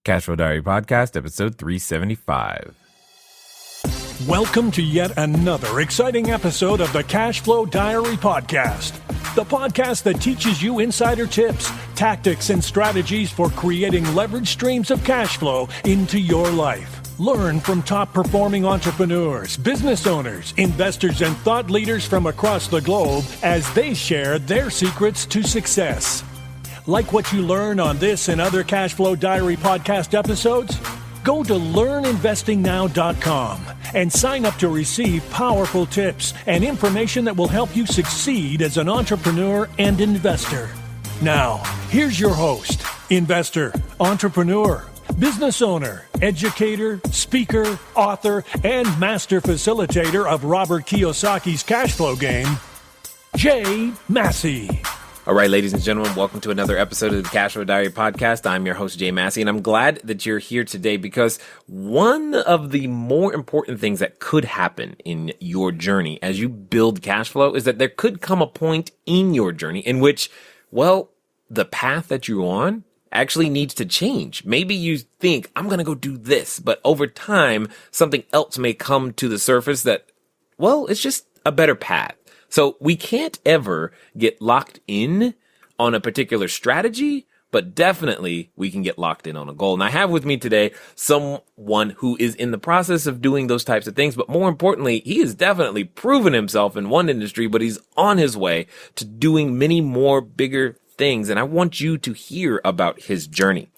Cashflow Diary Podcast, episode 375. Welcome to yet another exciting episode of the Cashflow Diary Podcast, the podcast that teaches you insider tips, tactics, and strategies for creating leverage streams of cash flow into your life. Learn from top-performing entrepreneurs, business owners, investors, and thought leaders from across the globe as they share their secrets to success. Like what you learn on this and other Cashflow Diary podcast episodes? Go to learninvestingnow.com and sign up to receive powerful tips and information that will help you succeed as an entrepreneur and investor. Now, here's your host, investor, entrepreneur, business owner, educator, speaker, author, and master facilitator of Robert Kiyosaki's cash flow game, Jay Massey. All right, ladies and gentlemen, welcome to another episode of the Cashflow Diary Podcast. I'm your host, Jay Massey, and I'm glad that you're here today because one of the more important things that could happen in your journey as you build cash flow is that there could come a point in your journey in which, well, the path that you're on actually needs to change. Maybe you think, I'm going to go do this, but over time, something else may come to the surface that, well, it's just a better path. So we can't ever get locked in on a particular strategy, but definitely we can get locked in on a goal. And I have with me today someone who is in the process of doing those types of things, but more importantly, he has definitely proven himself in one industry, but he's on his way to doing many more bigger things. And I want you to hear about his journey.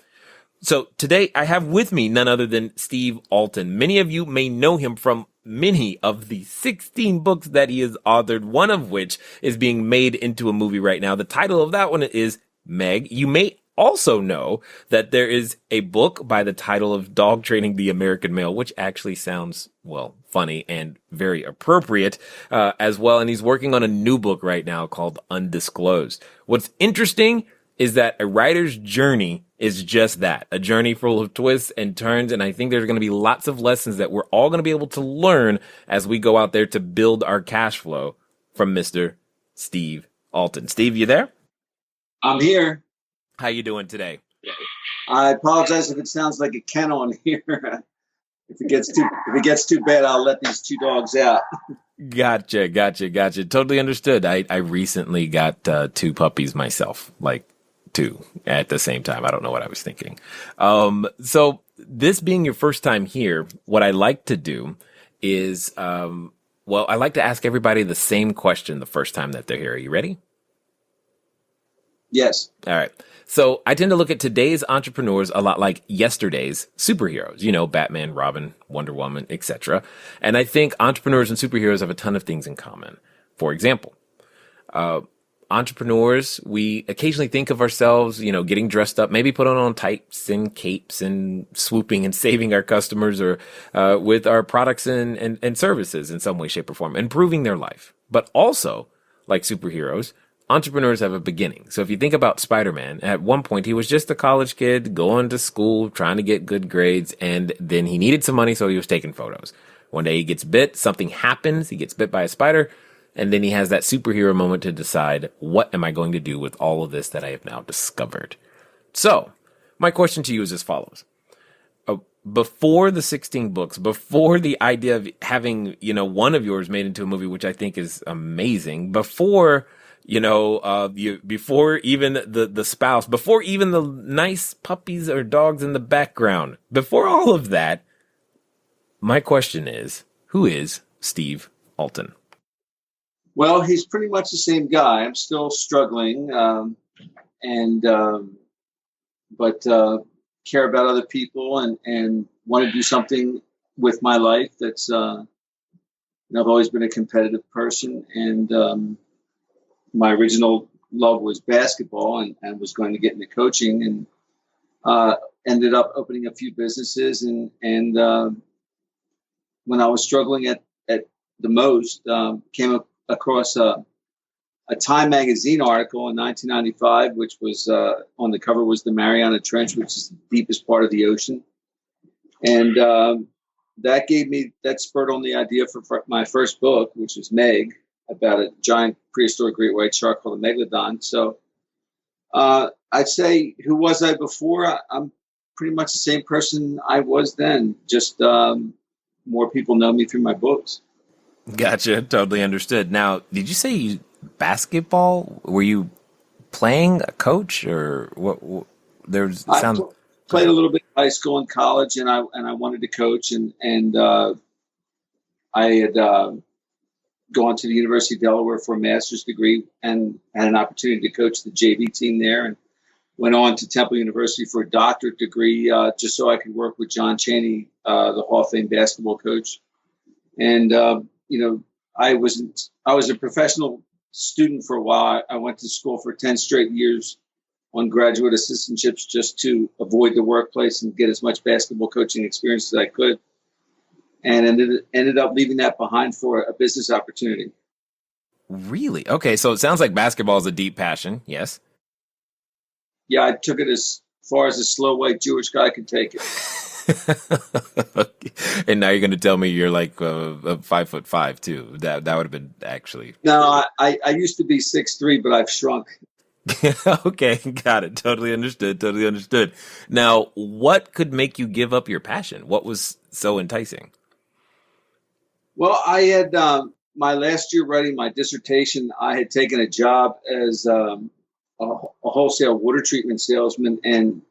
So today I have with me none other than Steve Alten. Many of you may know him from many of the 16 books that he has authored, one of which is being made into a movie right now. The title of that one is Meg. You may also know that there is a book by the title of Dog Training the American Male, which actually sounds, well, funny and very appropriate as well. And he's working on a new book right now called Undisclosed. What's interesting is that a writer's journey is just that, a journey full of twists and turns. And I think there's going to be lots of lessons that we're all going to be able to learn as we go out there to build our cash flow from Mr. Steve Alten. Steve, you there? I'm here. How you doing today? I apologize if it sounds like a kennel in here. If it gets too bad, I'll let these two dogs out. Gotcha. Totally understood. I recently got two puppies myself, like two at the same time. I don't know what I was thinking. So this being your first time here, what I like to do is, I like to ask everybody the same question the first time that they're here. Are you ready? Yes. All right. So I tend to look at today's entrepreneurs a lot like yesterday's superheroes, you know, Batman, Robin, Wonder Woman, etc. And I think entrepreneurs and superheroes have a ton of things in common. For example, entrepreneurs, we occasionally think of ourselves, you know, getting dressed up, maybe put on tights and capes and swooping and saving our customers or with our products and services in some way, shape, or form, improving their life. But also, like superheroes, entrepreneurs have a beginning. So if you think about Spider-Man, at one point, he was just a college kid going to school, trying to get good grades, and then he needed some money, so he was taking photos. One day he gets bit, something happens, he gets bit by a spider, and then he has that superhero moment to decide, what am I going to do with all of this that I have now discovered? So my question to you is as follows. Before the 16 books, before the idea of having, you know, one of yours made into a movie, which I think is amazing, before before even the spouse, before even the nice puppies or dogs in the background, before all of that, my question is, who is Steve Alten? Well, he's pretty much the same guy. I'm still struggling, but care about other people and want to do something with my life. That's, I've always been a competitive person, and my original love was basketball and was going to get into coaching and ended up opening a few businesses. And when I was struggling at the most, came across a Time magazine article in 1995, which was on the cover was the Mariana Trench, which is the deepest part of the ocean. And that spurred on the idea for my first book, which was Meg, about a giant prehistoric great white shark called a megalodon. So I'd say, who was I before? I'm pretty much the same person I was then. Just more people know me through my books. Gotcha. Totally understood. Now, did you say basketball? Were you playing a coach or what? Played a little bit in high school and college, and I wanted to coach, and I had gone to the University of Delaware for a master's degree and had an opportunity to coach the JV team there, and went on to Temple University for a doctorate degree just so I could work with John Chaney, the Hall of Fame basketball coach. And I was a professional student for a while. I went to school for 10 straight years on graduate assistantships just to avoid the workplace and get as much basketball coaching experience as I could. And ended up leaving that behind for a business opportunity. Really? Okay, so it sounds like basketball is a deep passion. Yes. Yeah, I took it as far as a slow white Jewish guy could take it. And now you're going to tell me you're like 5'5" too. That would have been actually. No, I used to be 6'3", but I've shrunk. Okay, got it. Totally understood. Now, what could make you give up your passion? What was so enticing? Well, I had my last year writing my dissertation, I had taken a job as a wholesale water treatment salesman and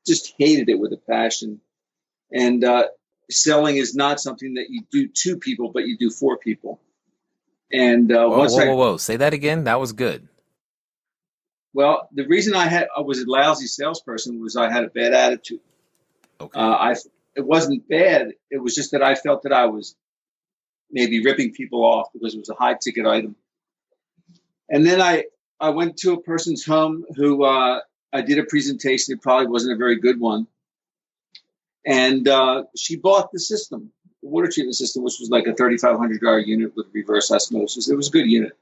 just hated it with a passion. And selling is not something that you do to people, but you do for people. And whoa. Say that again. That was good. Well, the reason I was a lousy salesperson was I had a bad attitude. Okay. It wasn't bad. It was just that I felt that I was maybe ripping people off because it was a high ticket item. And then I went to a person's home who I did a presentation. It probably wasn't a very good one. And she bought the system, the water treatment system, which was like a $3,500 unit with reverse osmosis. It was a good unit.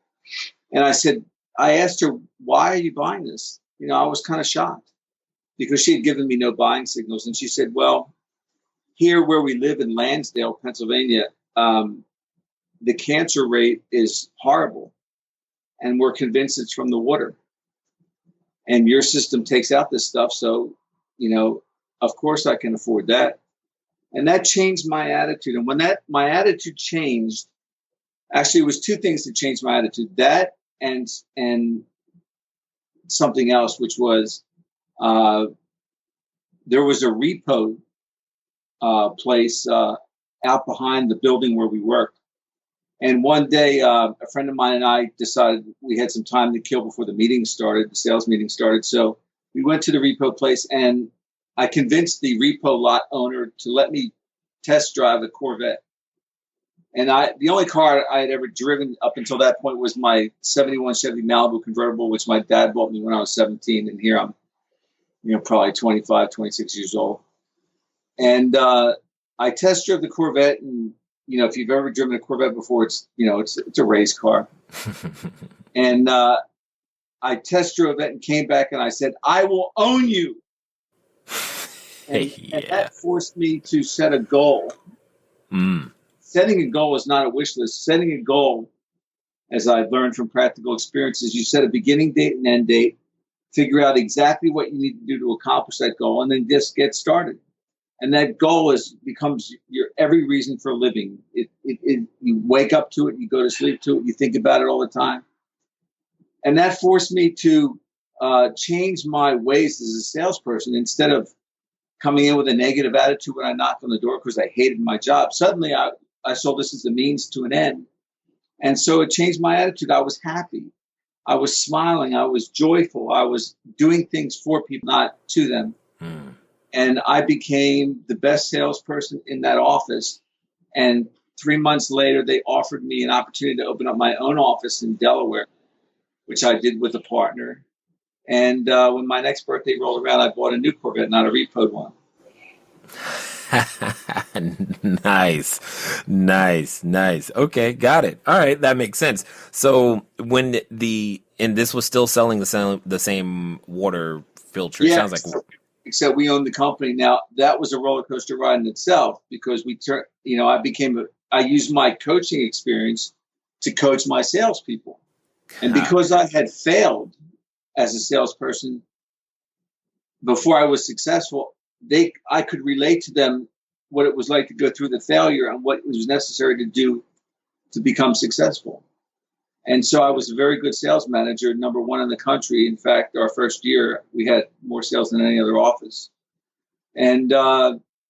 And I asked her, why are you buying this? I was kind of shocked because she had given me no buying signals. And she said, well, here where we live in Lansdale, Pennsylvania, the cancer rate is horrible. And we're convinced it's from the water. And your system takes out this stuff. So, of course I can afford that. And that changed my attitude. And when my attitude changed, actually it was two things that changed my attitude. That and something else, which was there was a repo place out behind the building where we worked. And one day, a friend of mine and I decided we had some time to kill before the sales meeting started. So we went to the repo place, and I convinced the repo lot owner to let me test drive a Corvette. And the only car I had ever driven up until that point was my 71 Chevy Malibu convertible, which my dad bought me when I was 17. And here I'm, probably 25, 26 years old. And I test drove the Corvette, and if you've ever driven a Corvette before, it's a race car. And I test drove it and came back and I said, I will own you. And that forced me to set a goal. Setting a goal is not a wish list. Setting a goal, as I've learned from practical experiences, you set a beginning date and end date, figure out exactly what you need to do to accomplish that goal, and then just get started. And that goal becomes your every reason for living. You wake up to it, you go to sleep to it, you think about it all the time. And that forced me to change my ways as a salesperson. Instead of coming in with a negative attitude when I knocked on the door because I hated my job, suddenly I saw this as a means to an end. And so it changed my attitude. I was happy. I was smiling. I was joyful. I was doing things for people, not to them. And I became the best salesperson in that office. And 3 months later, they offered me an opportunity to open up my own office in Delaware, which I did with a partner. And when my next birthday rolled around, I bought a new Corvette, not a repoed one. Nice. Okay, got it. All right, that makes sense. So when and this was still selling the same water filter. Yeah, Sounds like. Except we owned the company. Now that was a roller coaster ride in itself because I used my coaching experience to coach my salespeople. And because I had failed as a salesperson before I was successful, I could relate to them what it was like to go through the failure and what was necessary to do to become successful. And so I was a very good sales manager, number one in the country. In fact, our first year, we had more sales than any other office. And,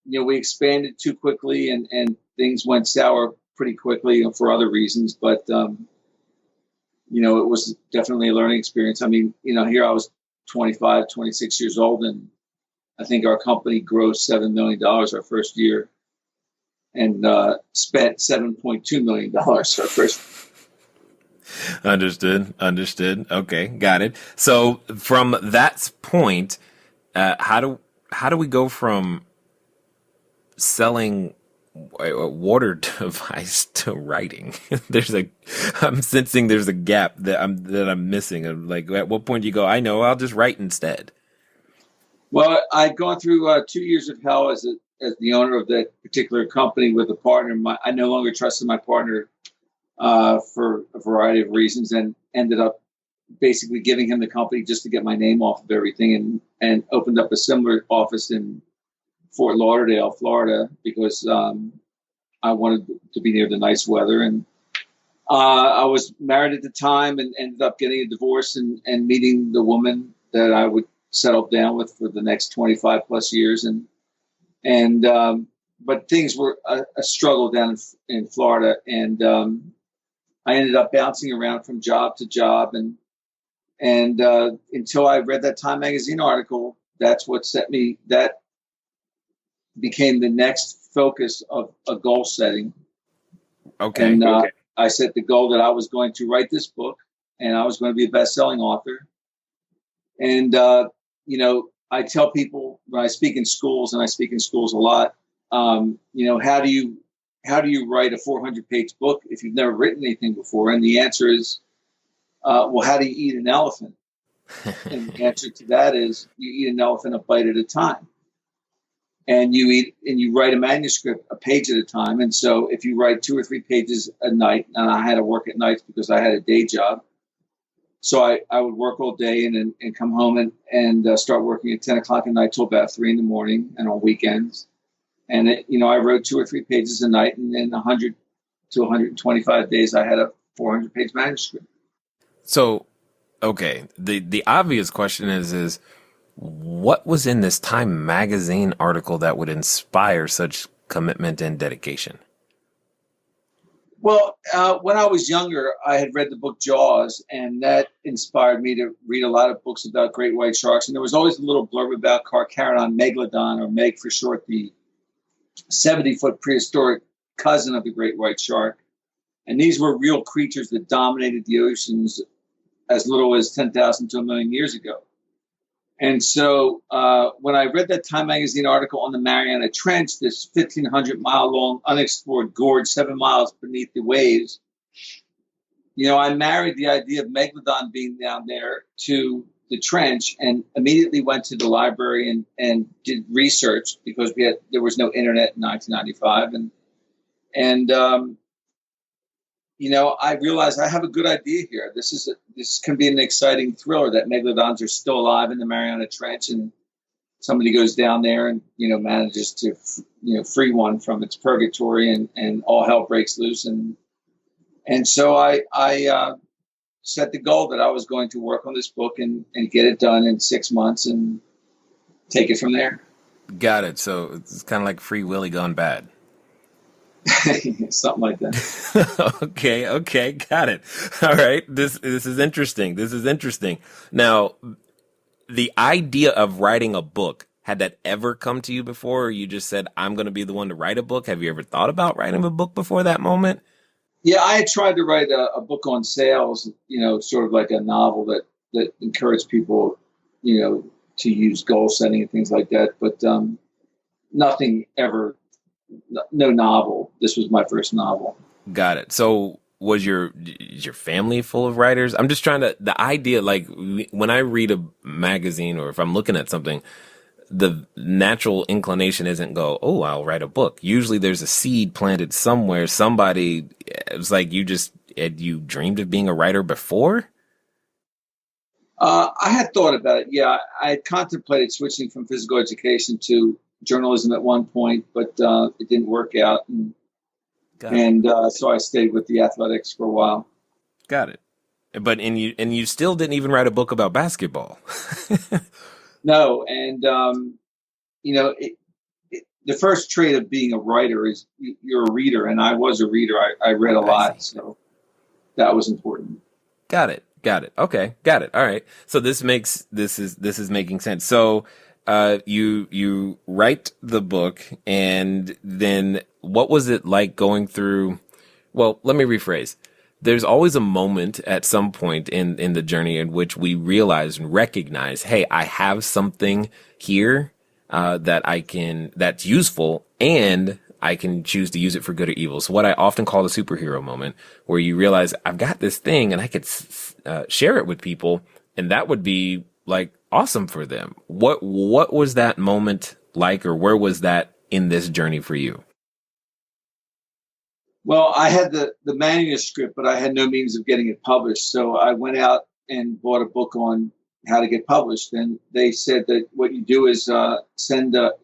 we expanded too quickly and things went sour pretty quickly for other reasons. But, it was definitely a learning experience. I mean, here I was 25, 26 years old, and I think our company grossed $7 million our first year and spent $7.2 million our first. Understood. Okay, got it. So from that point, how do we go from selling water device to writing? I'm sensing there's a gap that I'm missing. Like, at what point do you go, I know, I'll just write instead? Well, I'd gone through 2 years of hell as the owner of that particular company with a partner. I no longer trusted my partner for a variety of reasons, and ended up basically giving him the company just to get my name off of everything, and opened up a similar office in Fort Lauderdale, Florida, because I wanted to be near the nice weather. And I was married at the time and ended up getting a divorce and meeting the woman that I would settle down with for the next 25 plus years. But things were a struggle down in Florida. And I ended up bouncing around from job to job. And until I read that Time magazine article, that's what that became the next focus of a goal setting. Okay. And I set the goal that I was going to write this book, and I was going to be a best-selling author. And, I tell people when I speak in schools, and I speak in schools a lot, how do you write a 400-page book if you've never written anything before? And the answer is, well, how do you eat an elephant? And the answer to that is you eat an elephant a bite at a time. And you write a manuscript a page at a time. And so if you write 2 or 3 pages a night, and I had to work at nights because I had a day job. So I would work all day and come home and start working at 10 o'clock at night till about 3 in the morning and on weekends. And I wrote 2 or 3 pages a night, and in 100 to 125 days, I had a 400-page manuscript. So, okay, the obvious question is what was in this Time magazine article that would inspire such commitment and dedication? Well, when I was younger, I had read the book Jaws, and that inspired me to read a lot of books about great white sharks. And there was always a little blurb about Carcharodon megalodon, or Meg for short, the 70-foot prehistoric cousin of the great white shark. And these were real creatures that dominated the oceans as little as 10,000 to 1 million years ago. And so when I read that Time magazine article on the Mariana Trench, this 1,500-mile-long unexplored gorge 7 miles beneath the waves, I married the idea of Megalodon being down there to the trench, and immediately went to the library and did research, because there was no internet in 1995. I realized I have a good idea here. This can be an exciting thriller, that megalodons are still alive in the Mariana Trench, and somebody goes down there and manages to free one from its purgatory, and all hell breaks loose. And so I set the goal that I was going to work on this book and get it done in 6 months and take it from there. Got it. So it's kind of like Free Willy gone bad. Something like that. Okay, got it. All right, this is interesting. Now, the idea of writing a book, had that ever come to you before, or you just said, I'm going to be the one to write a book? Have you ever thought about writing a book before that moment? Yeah, I had tried to write a book on sales, sort of like a novel that encouraged people, to use goal setting and things like that. But nothing ever. No novel. This was my first novel. Got it. So is your family full of writers? I'm just trying to, the idea, like when I read a magazine or if I'm looking at something, the natural inclination isn't go, oh, I'll write a book. Usually there's a seed planted somewhere. Somebody, it's like you dreamed of being a writer before? I had thought about it. Yeah, I had contemplated switching from physical education to journalism at one point, but it didn't work out, Got it. and so I stayed with the athletics for a while. Got it. But and you still didn't even write a book about basketball. No, and the first trait of being a writer is you're a reader, and I was a reader. I read a I see. lot, so that was important. Got it. Got it. Okay. Got it. All right. So this is making sense. So you write the book, and then what was it like going through? Well, let me rephrase. There's always a moment at some point in the journey in which we realize and recognize, hey, I have something here that's useful, and I can choose to use it for good or evil. So what I often call the superhero moment, where you realize I've got this thing and I could share it with people, and that would be like awesome for them. What was that moment like, or where was that in this journey for you? Well, I had the manuscript, but I had no means of getting it published. So I went out and bought a book on how to get published. And they said that what you do is you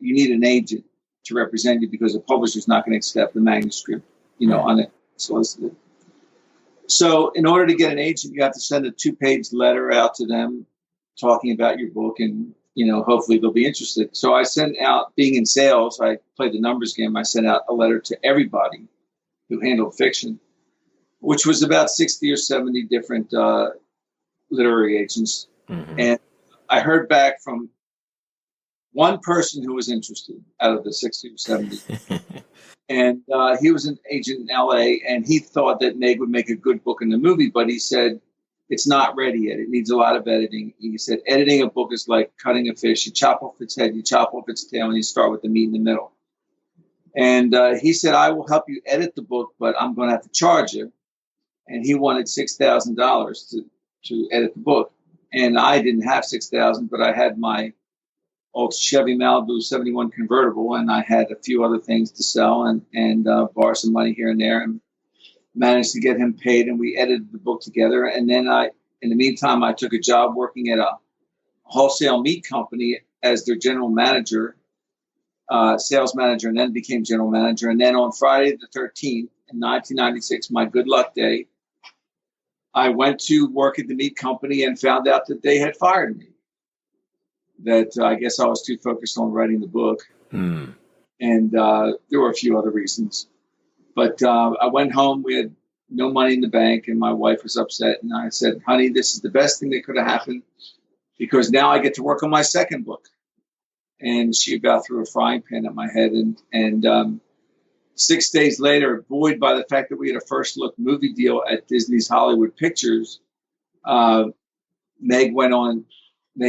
need an agent to represent you, because the publisher's not going to accept the manuscript, unsolicited. So in order to get an agent, you have to send a 2-page letter out to them talking about your book, and, hopefully they'll be interested. So I sent out, being in sales, I played the numbers game. I sent out a letter to everybody who handled fiction, which was about 60 or 70 different literary agents. Mm-hmm. And I heard back from one person who was interested out of the 60 or 70. And he was an agent in LA, and he thought that Meg would make a good book in the movie, but he said, it's not ready yet. It needs a lot of editing. He said, editing a book is like cutting a fish. You chop off its head, you chop off its tail, and you start with the meat in the middle. And he said, I will help you edit the book, but I'm going to have to charge you. And he wanted $6,000 to edit the book. And I didn't have $6,000, but I had my old Chevy Malibu 71 convertible, and I had a few other things to sell and borrow some money here and there, and managed to get him paid. And we edited the book together. And then in the meantime, I took a job working at a wholesale meat company as their general manager, sales manager, and then became general manager. And then on Friday the 13th in 1996, my good luck day, I went to work at the meat company and found out that they had fired me. That I guess I was too focused on writing the book. Mm. And there were a few other reasons. But I went home. We had no money in the bank, and my wife was upset. And I said, honey, this is the best thing that could have happened, because now I get to work on my second book. And she about threw a frying pan at my head. And 6 days later, buoyed by the fact that we had a first look movie deal at Disney's Hollywood Pictures, Meg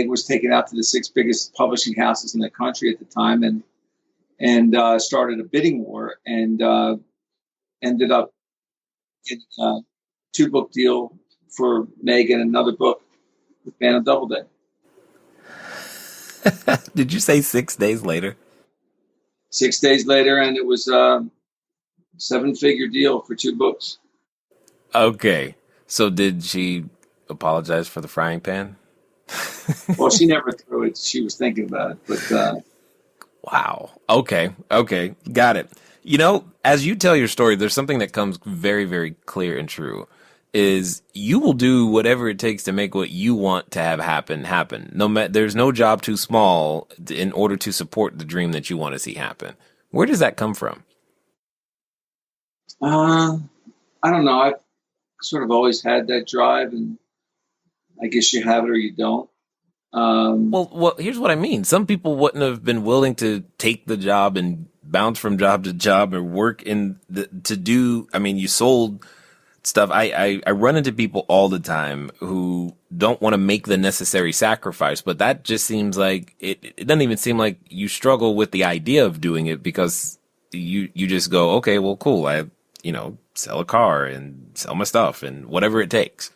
was taken out to the 6 biggest publishing houses in the country at the time, and started a bidding war, and ended up getting a 2-book deal for Meg and another book with Phantom Doubleday. Did you say 6 days later? 6 days later, and it was a 7-figure deal for 2 books. Okay. So did she apologize for the frying pan? Well, she never threw it. She was thinking about it, but wow. Okay. Got it. As you tell your story, there's something that comes very, very clear and true, is you will do whatever it takes to make what you want to have happen. There's no job too small in order to support the dream that you want to see happen. Where does that come from? I don't know. I've sort of always had that drive, and I guess you have it or you don't. Well, here's what I mean. Some people wouldn't have been willing to take the job and bounce from job to job or work you sold stuff. I run into people all the time who don't want to make the necessary sacrifice, but that just seems like it doesn't even seem like you struggle with the idea of doing it, because you just go, okay, well, cool. I, sell a car and sell my stuff and whatever it takes.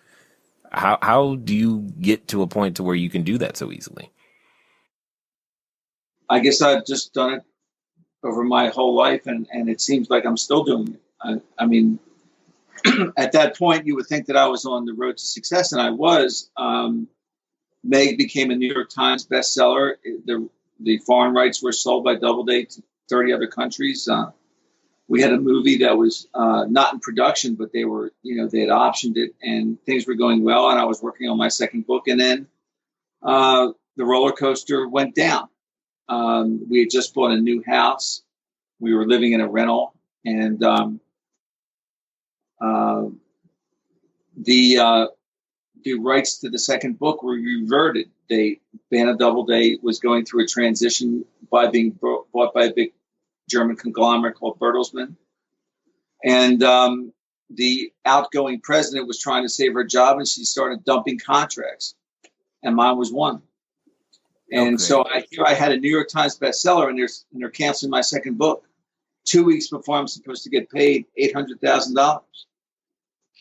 How do you get to a point to where you can do that so easily? I guess I've just done it over my whole life, and it seems like I'm still doing it. I mean, at that point, you would think that I was on the road to success, and I was. Meg became a New York Times bestseller. The foreign rights were sold by Doubleday to 30 other countries. We had a movie that was not in production, but they had optioned it, and things were going well. And I was working on my second book, and then the roller coaster went down. We had just bought a new house. We were living in a rental, and the rights to the second book were reverted. Banner Doubleday was going through a transition by being bought by a big German conglomerate called Bertelsmann. And the outgoing president was trying to save her job, and she started dumping contracts. And mine was one. And so I had a New York Times bestseller, and they're canceling my second book 2 weeks before I'm supposed to get paid $800,000.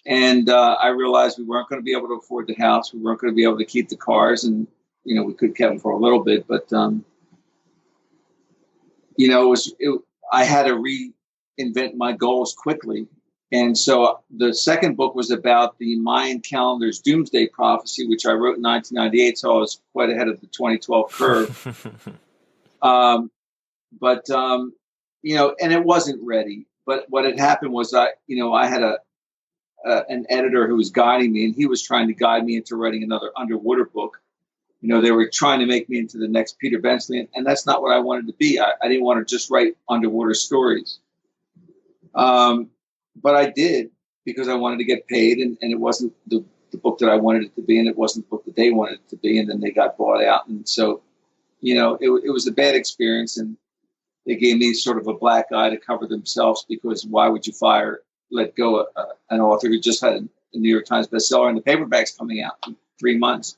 And I realized we weren't going to be able to afford the house. We weren't going to be able to keep the cars, and we could keep them for a little bit, but I had to reinvent my goals quickly. And so the second book was about the Mayan calendar's doomsday prophecy, which I wrote in 1998. So I was quite ahead of the 2012 curve. And it wasn't ready. But what had happened was I had an editor who was guiding me, and he was trying to guide me into writing another underwater book. They were trying to make me into the next Peter Bensley, and that's not what I wanted to be. I didn't want to just write underwater stories. But I did, because I wanted to get paid, and it wasn't the book that I wanted it to be, and it wasn't the book that they wanted it to be, and then they got bought out. And so, it was a bad experience, and they gave me sort of a black eye to cover themselves, because why would you let go an author who just had a New York Times bestseller, and the paperback's coming out in 3 months?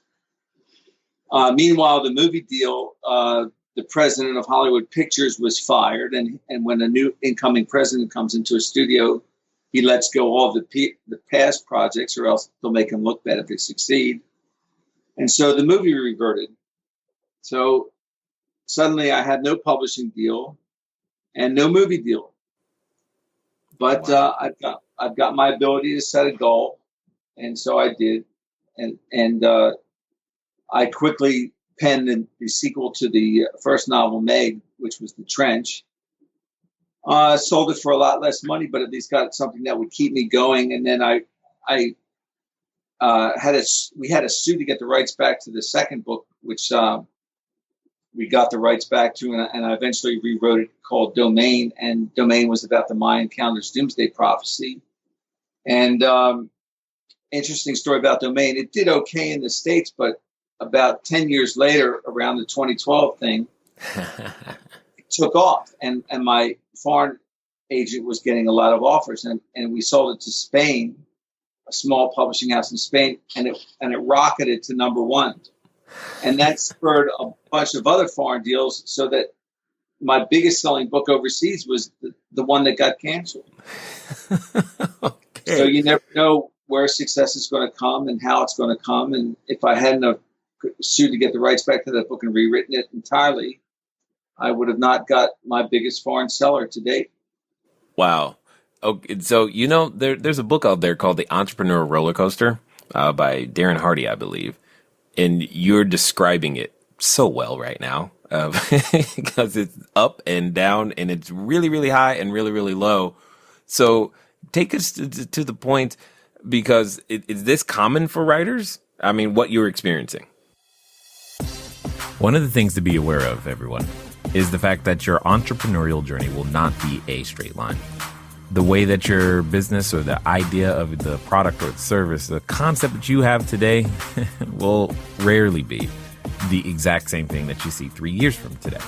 Meanwhile, the movie deal, the president of Hollywood Pictures was fired, and when a new incoming president comes into a studio, he lets go all of the past projects, or else they'll make him look bad if they succeed. And so the movie reverted. So suddenly I had no publishing deal and no movie deal. But wow. I've got my ability to set a goal, and so I did. And I quickly penned the sequel to the first novel, Meg, which was The Trench. Sold it for a lot less money, but at least got something that would keep me going. And then we had a sue to get the rights back to the second book, which we got the rights back to, and I eventually rewrote it, called Domain. And Domain was about the Mayan calendar's doomsday prophecy. And interesting story about Domain. It did okay in the States, but about 10 years later, around the 2012 thing, it took off, and my foreign agent was getting a lot of offers, and we sold it to Spain, a small publishing house in Spain, and it rocketed to #1. And that spurred a bunch of other foreign deals, so that my biggest selling book overseas was the one that got canceled. Okay. So you never know where success is going to come and how it's going to come. And if I hadn't sued to get the rights back to that book and rewritten it entirely, I would have not got my biggest foreign seller to date. Wow. Okay, so there's a book out there called The Entrepreneur Roller Coaster by Darren Hardy, I believe, and you're describing it so well right now, because it's up and down, and it's really, really high and really, really low. So take us to the point, because is this common for writers? I mean, what you're experiencing? One of the things to be aware of, everyone, is the fact that your entrepreneurial journey will not be a straight line. The way that your business, or the idea of the product or the service, the concept that you have today will rarely be the exact same thing that you see 3 years from today.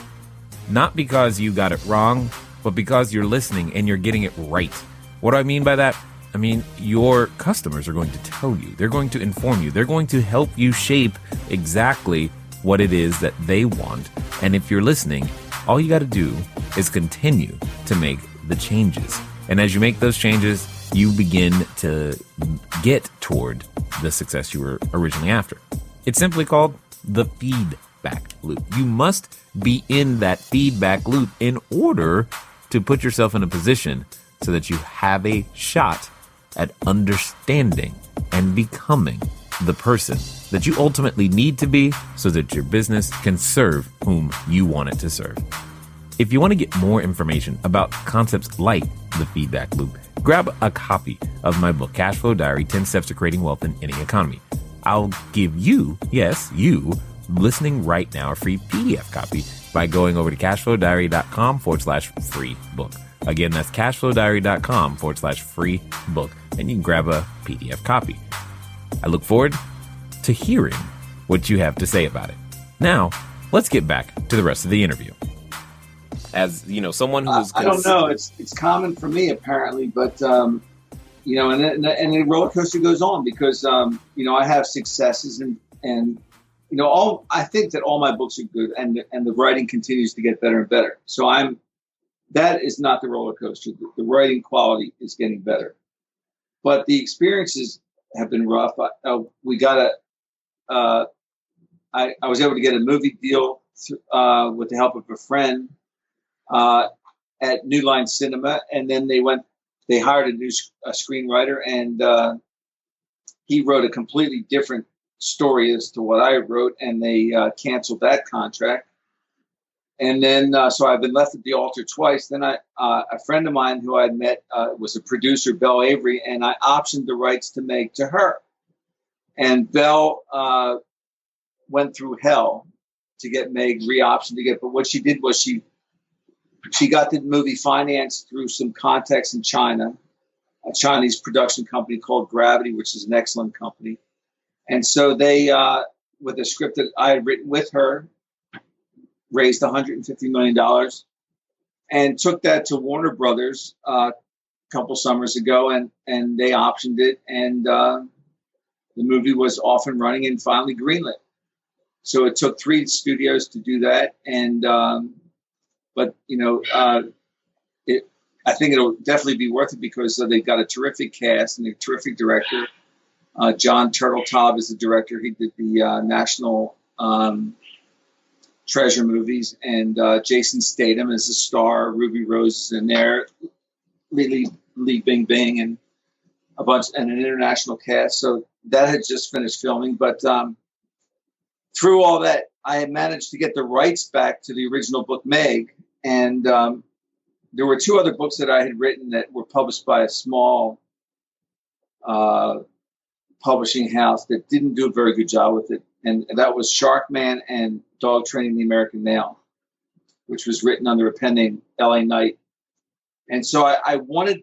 Not because you got it wrong, but because you're listening and you're getting it right. What do I mean by that? I mean, your customers are going to tell you. They're going to inform you. They're going to help you shape exactly what it is that they want. And if you're listening, all you got to do is continue to make the changes. And as you make those changes, you begin to get toward the success you were originally after. It's simply called the feedback loop. You must be in that feedback loop in order to put yourself in a position so that you have a shot at understanding and becoming the person that you ultimately need to be so that your business can serve whom you want it to serve. If you want to get more information about concepts like the feedback loop, grab a copy of my book, Cashflow Diary, 10 Steps to Creating Wealth in Any Economy. I'll give you, yes, you, listening right now, a free PDF copy by going over to cashflowdiary.com/free book. Again, that's cashflowdiary.com/free book, and you can grab a PDF copy. I look forward to hearing what you have to say about it. Now, let's get back to the rest of the interview. As you know, someone who's I don't know. It's common for me apparently, but and the roller coaster goes on because I have successes and I think that all my books are good and the writing continues to get better and better. So that is not the roller coaster. The writing quality is getting better, but the experiences have been rough. I was able to get a movie deal with the help of a friend at New Line Cinema, and then they hired a screenwriter, and he wrote a completely different story as to what I wrote, and they canceled that contract. And then, so I've been left at the altar twice. Then a friend of mine who I'd met was a producer, Belle Avery, and I optioned the rights to Meg to her. And Belle went through hell to get Meg re-optioned again. But what she did was she got the movie financed through some contacts in China, a Chinese production company called Gravity, which is an excellent company. And so they, with a script that I had written with her, raised $150 million and took that to Warner Brothers a couple summers ago, and they optioned it, and the movie was off and running and finally greenlit. So it took 3 studios to do that, and I think it'll definitely be worth it because they've got a terrific cast and a terrific director. John Turteltaub is the director. He did the National Treasure movies, and Jason Statham is the star. Ruby Rose is in there, Li Bing Bing, and an international cast. So that had just finished filming, but through all that, I had managed to get the rights back to the original book, Meg, and there were 2 other books that I had written that were published by a small publishing house that didn't do a very good job with it. And that was Sharkman and Dog Training the American Male, which was written under a pen name, L.A. Knight. And so I wanted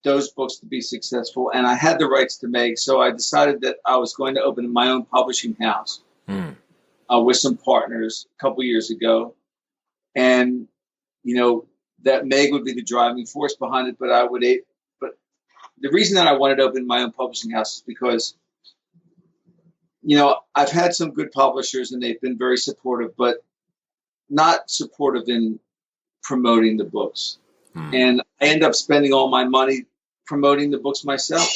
those books to be successful, and I had the rights to Meg. So I decided that I was going to open my own publishing house with some partners a couple years ago. And, that Meg would be the driving force behind it, but the reason that I wanted to open my own publishing house is because, I've had some good publishers and they've been very supportive, but not supportive in promoting the books. And I end up spending all my money promoting the books myself.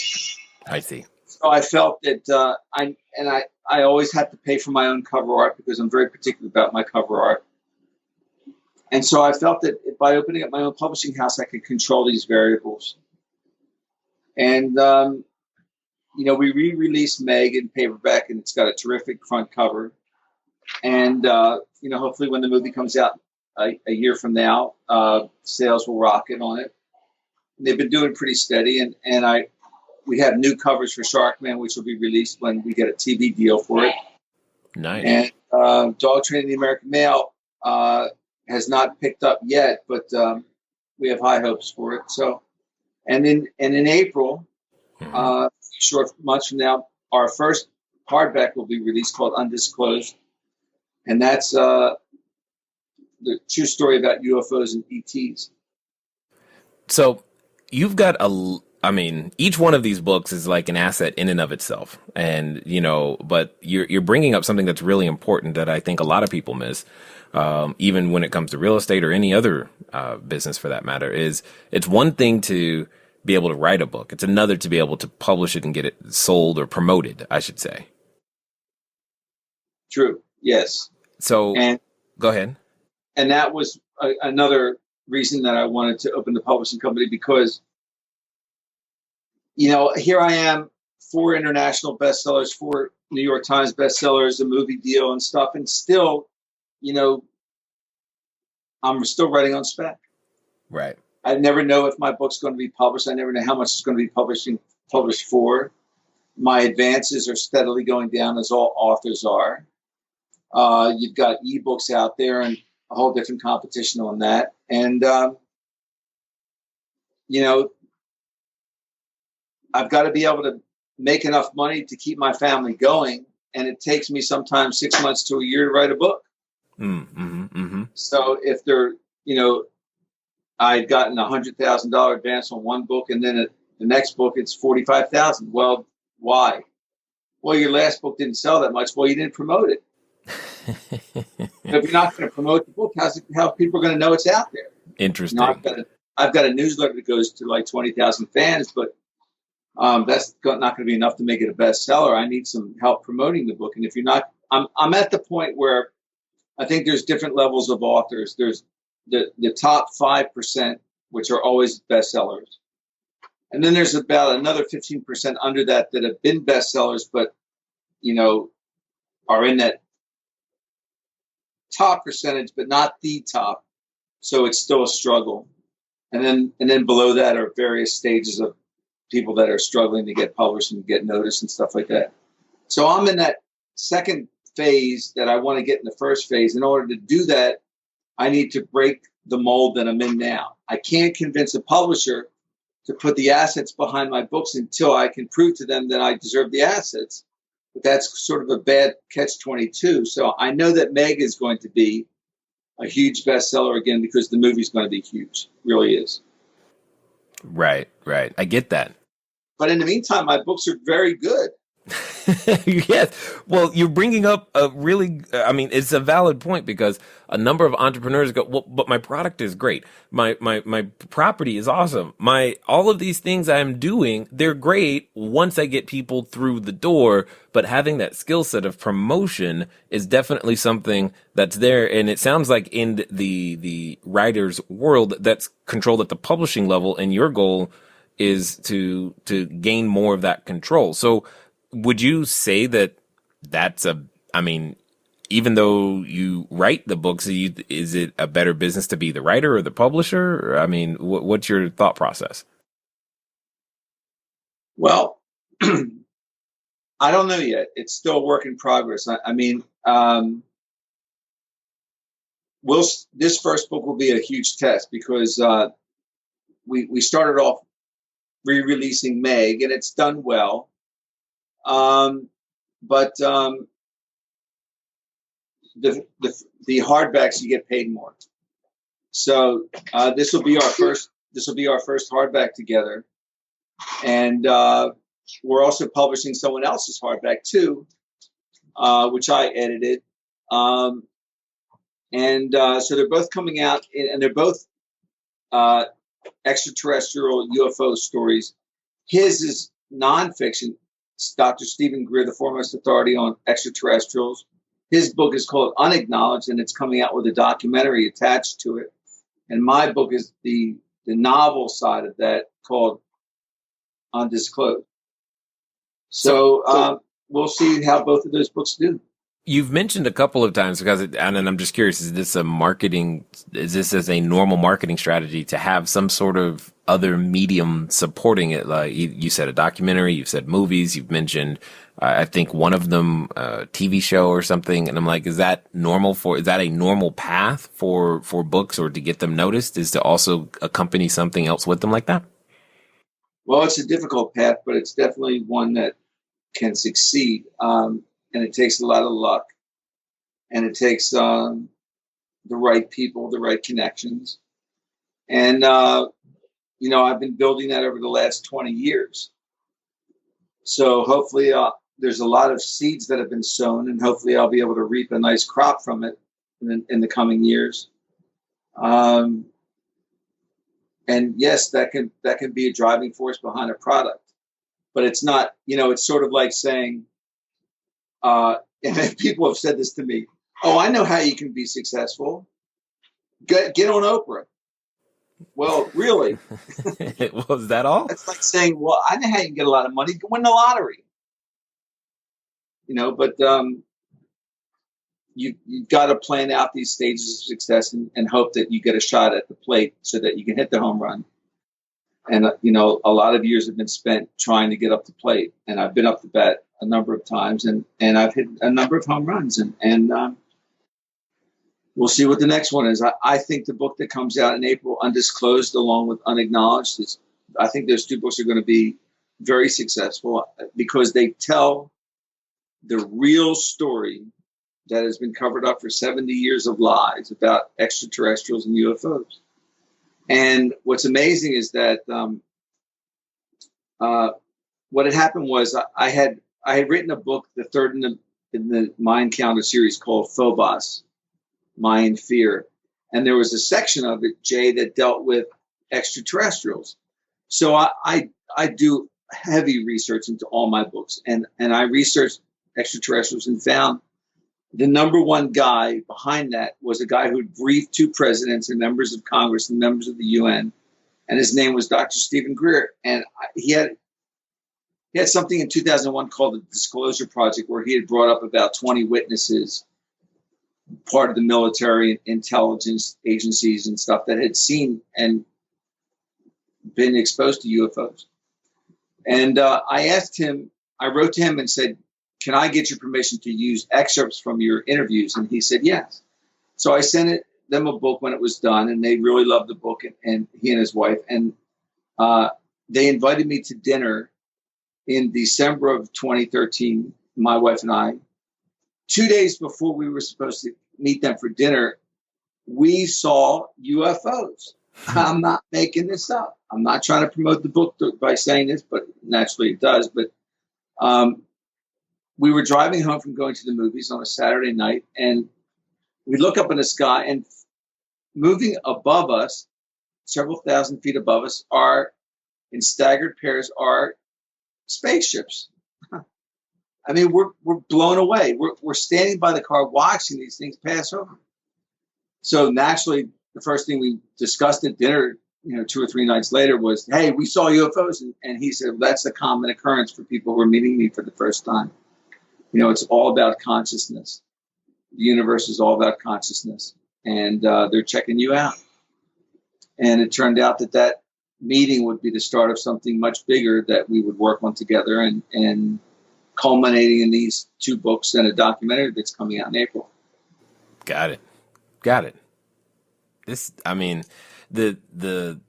I see. So I felt that I always have to pay for my own cover art because I'm very particular about my cover art. And so I felt that by opening up my own publishing house, I could control these variables. And, we re-released Meg in paperback, and it's got a terrific front cover. And, hopefully when the movie comes out a year from now, sales will rocket on it. And they've been doing pretty steady. And we have new covers for Sharkman, which will be released when we get a TV deal for it. Nice. And Dog Training the American Male has not picked up yet, but we have high hopes for it. So, and in April, short months from now, our first hardback will be released called Undisclosed, and that's the true story about UFOs and ETs. So you've got each one of these books is like an asset in and of itself. And, but you're bringing up something that's really important that I think a lot of people miss, even when it comes to real estate or any other business for that matter, is it's one thing to be able to write a book. It's another to be able to publish it and get it sold or promoted, I should say. True. Yes. So go ahead. And that was another reason that I wanted to open the publishing company because, here I am 4 international bestsellers, 4 New York Times bestsellers, a movie deal and stuff. And still, I'm still writing on spec. Right. I never know if my book's going to be published. I never know how much it's going to be published for. My advances are steadily going down, as all authors are. You've got ebooks out there and a whole different competition on that. And, I've got to be able to make enough money to keep my family going. And it takes me sometimes 6 months to a year to write a book. So if I'd gotten $100,000 advance on one book, and then the next book, it's $45,000. Well, why? Well, your last book didn't sell that much. Well, you didn't promote it. If you're not going to promote the book, how people are going to know it's out there? Interesting. I've got a newsletter that goes to like 20,000 fans, but that's not going to be enough to make it a bestseller. I need some help promoting the book. And if you're not, I'm at the point where I think there's different levels of authors. There's the top 5%, which are always bestsellers. And then there's about another 15% under that have been bestsellers, but, are in that top percentage, but not the top. So it's still a struggle. And then below that are various stages of people that are struggling to get published and get noticed and stuff like that. So I'm in that second phase that I want to get in the first phase. In order to do that, I need to break the mold that I'm in now. I can't convince a publisher to put the assets behind my books until I can prove to them that I deserve the assets. But that's sort of a bad catch-22. So I know that Meg is going to be a huge bestseller again because the movie's going to be huge. It really is. Right. I get that. But in the meantime, my books are very good. Yes. Well, you're bringing up a really, it's a valid point because a number of entrepreneurs go, well, but my product is great. My property is awesome. All of these things I'm doing, they're great once I get people through the door, but having that skill set of promotion is definitely something that's there. And it sounds like in the writer's world, that's controlled at the publishing level, and your goal is to gain more of that control. So would you say that even though you write the books, is it a better business to be the writer or the publisher? What's your thought process? Well, I don't know yet. It's still a work in progress. This first book will be a huge test because we started off re-releasing Meg, and it's done well. But the hardbacks, you get paid more. So this will be our first hardback together, and we're also publishing someone else's hardback too, which I edited. So they're both coming out, and they're both extraterrestrial UFO stories. His is nonfiction. Dr. Stephen Greer, the foremost authority on extraterrestrials. His book is called Unacknowledged, and it's coming out with a documentary attached to it. And my book is the novel side of that, called Undisclosed. So we'll see how both of those books do. You've mentioned a couple of times and I'm just curious, is this as a normal marketing strategy to have some sort of other medium supporting it? Like you said, a documentary, you've said movies, you've mentioned, I think one of them, a TV show or something. And I'm like, is that a normal path for books, or to get them noticed is to also accompany something else with them like that? Well, it's a difficult path, but it's definitely one that can succeed. And it takes a lot of luck, and it takes the right people, the right connections. And, I've been building that over the last 20 years. So hopefully there's a lot of seeds that have been sown, and hopefully I'll be able to reap a nice crop from it in the coming years. And yes, that can be a driving force behind a product, but it's not, it's sort of like saying, and people have said this to me, oh, I know how you can be successful. Get on Oprah. Well, really, Was that all? that's like saying, well, I know how you can get a lot of money. Go win the lottery. But you've got to plan out these stages of success and hope that you get a shot at the plate so that you can hit the home run. And, a lot of years have been spent trying to get up the plate. And I've been up the bat a number of times, and I've hit a number of home runs. And we'll see what the next one is. I think the book that comes out in April, Undisclosed along with Unacknowledged, I think those two books are going to be very successful because they tell the real story that has been covered up for 70 years of lies about extraterrestrials and UFOs. And what's amazing is that what had happened was I had written a book, the third in the Mayan calendar series, called Phobos, Mayan Fear. And there was a section of it, Jay, that dealt with extraterrestrials. So I do heavy research into all my books. And I researched extraterrestrials and found the number one guy behind that was a guy who had briefed two presidents and members of Congress and members of the UN. And his name was Dr. Stephen Greer. And he had something in 2001 called the Disclosure Project, where he had brought up about 20 witnesses, part of the military intelligence agencies and stuff, that had seen and been exposed to UFOs. And I wrote to him and said, can I get your permission to use excerpts from your interviews? And he said, yes. So I sent them a book when it was done, and they really loved the book, and he and his wife. And they invited me to dinner in December of 2013, my wife and I. 2 days before we were supposed to meet them for dinner, we saw UFOs. I'm not making this up. I'm not trying to promote the book by saying this, but naturally it does. But we were driving home from going to the movies on a Saturday night, and we look up in the sky, and moving above us, several thousand feet above us, are in staggered pairs are spaceships. I mean, we're blown away. We're standing by the car watching these things pass over. So naturally, the first thing we discussed at dinner, 2 or 3 nights later, was, hey, we saw UFOs. And he said, well, that's a common occurrence for people who are meeting me for the first time. It's all about consciousness. The universe is all about consciousness. And they're checking you out. And it turned out that meeting would be the start of something much bigger that we would work on together, and culminating in these 2 books and a documentary that's coming out in April. Got it. The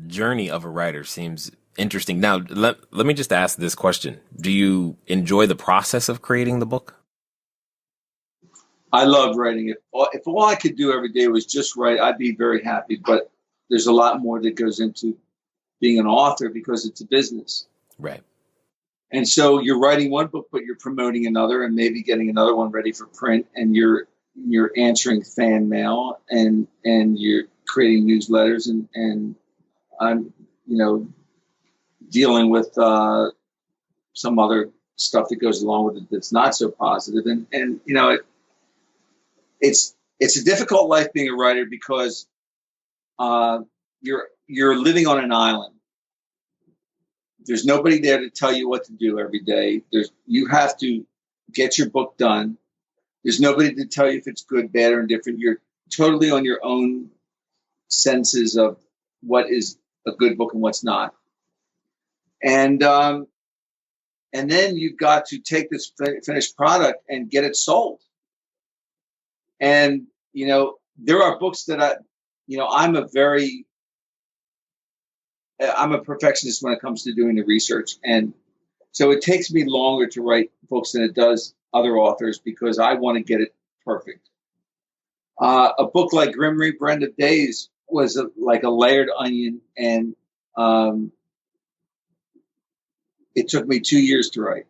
journey of a writer seems interesting. Now, let me just ask this question. Do you enjoy the process of creating the book? I love writing it. If all I could do every day was just write, I'd be very happy. But there's a lot more that goes into being an author because it's a business. Right. And so you're writing one book, but you're promoting another, and maybe getting another one ready for print. And you're answering fan mail, and you're creating newsletters, and I'm, dealing with some other stuff that goes along with it that's not so positive. And it's a difficult life being a writer because you're living on an island. There's nobody there to tell you what to do every day. You have to get your book done. There's nobody to tell you if it's good, bad, or indifferent. You're totally on your own senses of what is a good book and what's not. And then you've got to take this finished product and get it sold. And, there are books that I'm a perfectionist when it comes to doing the research. And so it takes me longer to write books than it does other authors because I want to get it perfect. A book like Grim Reaper End of Days was like a layered onion, and it took me 2 years to write.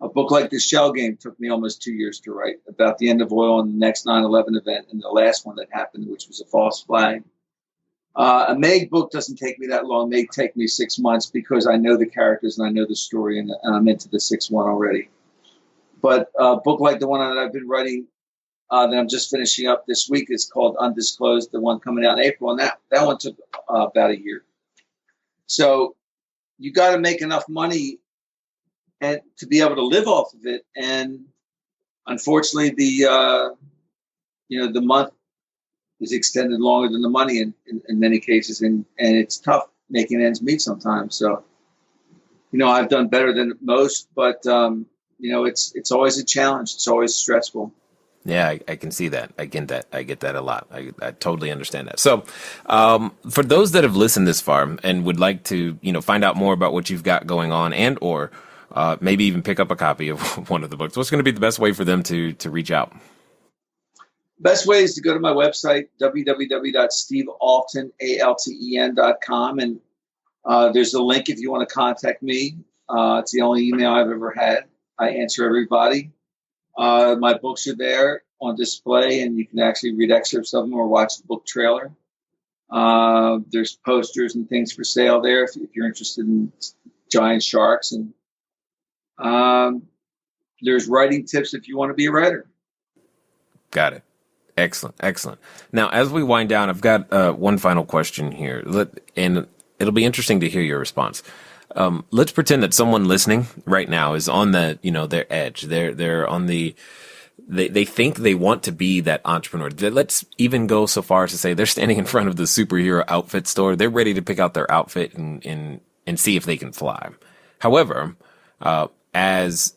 A book like The Shell Game took me almost 2 years to write, about the end of oil and the next 9/11 event and the last one that happened, which was a false flag. A Meg book doesn't take me that long. It may take me 6 months because I know the characters and I know the story, and I'm into the 6th one already. But a book like the one that I've been writing that I'm just finishing up this week. It's called Undisclosed, the one coming out in April. And that one took about a year. So you got to make enough money and to be able to live off of it. And unfortunately, the month is extended longer than the money in many cases. And it's tough making ends meet sometimes. So, I've done better than most, but, it's always a challenge. It's always stressful. Yeah, I can see that. I get that a lot. I totally understand that. So, for those that have listened this far and would like to, find out more about what you've got going on and or maybe even pick up a copy of one of the books, what's going to be the best way for them to reach out? Best way is to go to my website, www.stevealten.com. And there's a link if you want to contact me. It's the only email I've ever had. I answer everybody. My books are there on display, and you can actually read excerpts of them or watch the book trailer. There's posters and things for sale there if you're interested in giant sharks. And there's writing tips if you want to be a writer. Got it. Excellent. Now, as we wind down, I've got one final question here, and it'll be interesting to hear your response. Let's pretend that someone listening right now is on their edge. They're on they think they want to be that entrepreneur. Let's even go so far as to say they're standing in front of the superhero outfit store. They're ready to pick out their outfit and see if they can fly. However, as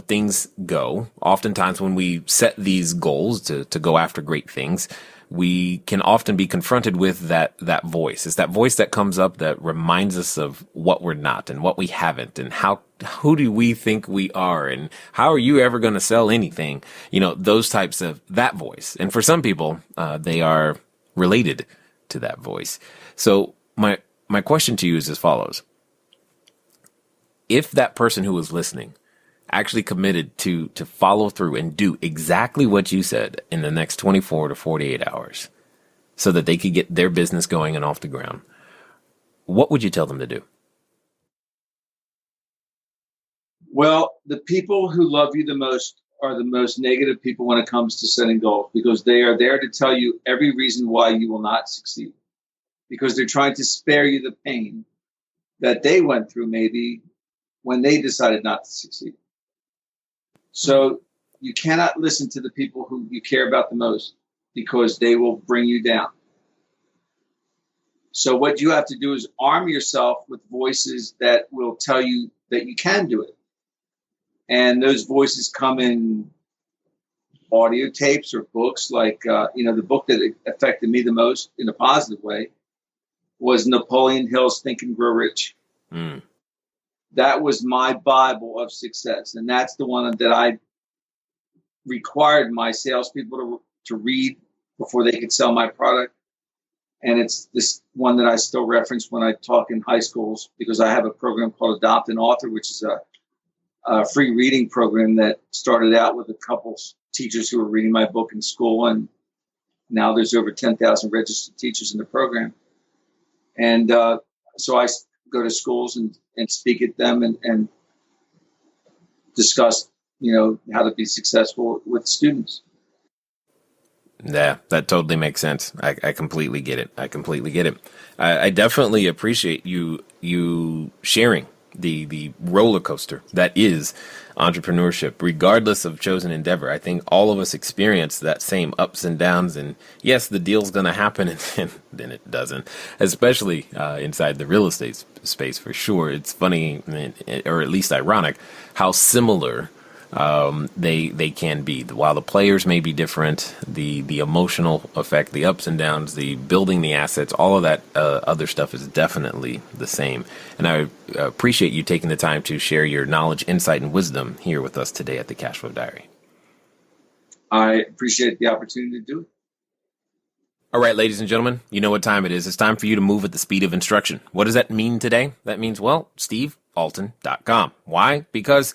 things go, oftentimes when we set these goals to go after great things, we can often be confronted with that voice. It's that voice that comes up that reminds us of what we're not and what we haven't and who do we think we are and how are you ever going to sell anything? Those types of that voice. And for some people, they are related to that voice. So my question to you is as follows. If that person who was listening actually committed to follow through and do exactly what you said in the next 24 to 48 hours so that they could get their business going and off the ground, what would you tell them to do? Well, the people who love you the most are the most negative people when it comes to setting goals, because they are there to tell you every reason why you will not succeed, because they're trying to spare you the pain that they went through maybe when they decided not to succeed. So you cannot listen to the people who you care about the most, because they will bring you down. So what you have to do is arm yourself with voices that will tell you that you can do it. And those voices come in audio tapes or books. Like, the book that affected me the most in a positive way was Napoleon Hill's Think and Grow Rich. Mm. That was my Bible of success. And that's the one that I required my salespeople to read before they could sell my product. And it's this one that I still reference when I talk in high schools, because I have a program called Adopt an Author, which is a free reading program that started out with a couple teachers who were reading my book in school. And now there's over 10,000 registered teachers in the program. And so I go to schools and speak at them and discuss, how to be successful with students. Yeah, that totally makes sense. I completely get it. I definitely appreciate you sharing the roller coaster that is entrepreneurship, regardless of chosen endeavor. I think all of us experience that same ups and downs, and yes, the deal's going to happen and then it doesn't, especially inside the real estate space for sure. It's funny, or at least ironic, how similar they can be. While the players may be different, the emotional effect, the ups and downs, the building the assets, all of that other stuff is definitely the same. And I appreciate you taking the time to share your knowledge, insight, and wisdom here with us today at the Cashflow Diary. I appreciate the opportunity to do it. All right, ladies and gentlemen, you know what time it is. It's time for you to move at the speed of instruction. What does that mean today? That means, SteveAlten.com. Why? Because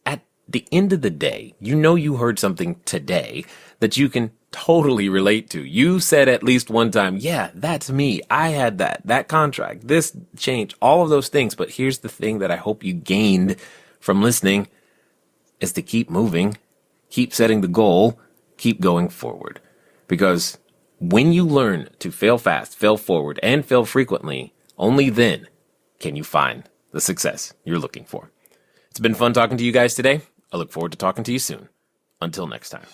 at the end of the day, you heard something today that you can totally relate to. You said at least one time, yeah, that's me. I had that contract, this change, all of those things. But here's the thing that I hope you gained from listening is to keep moving, keep setting the goal, keep going forward. Because when you learn to fail fast, fail forward, and fail frequently, only then can you find the success you're looking for. It's been fun talking to you guys today. I look forward to talking to you soon. Until next time.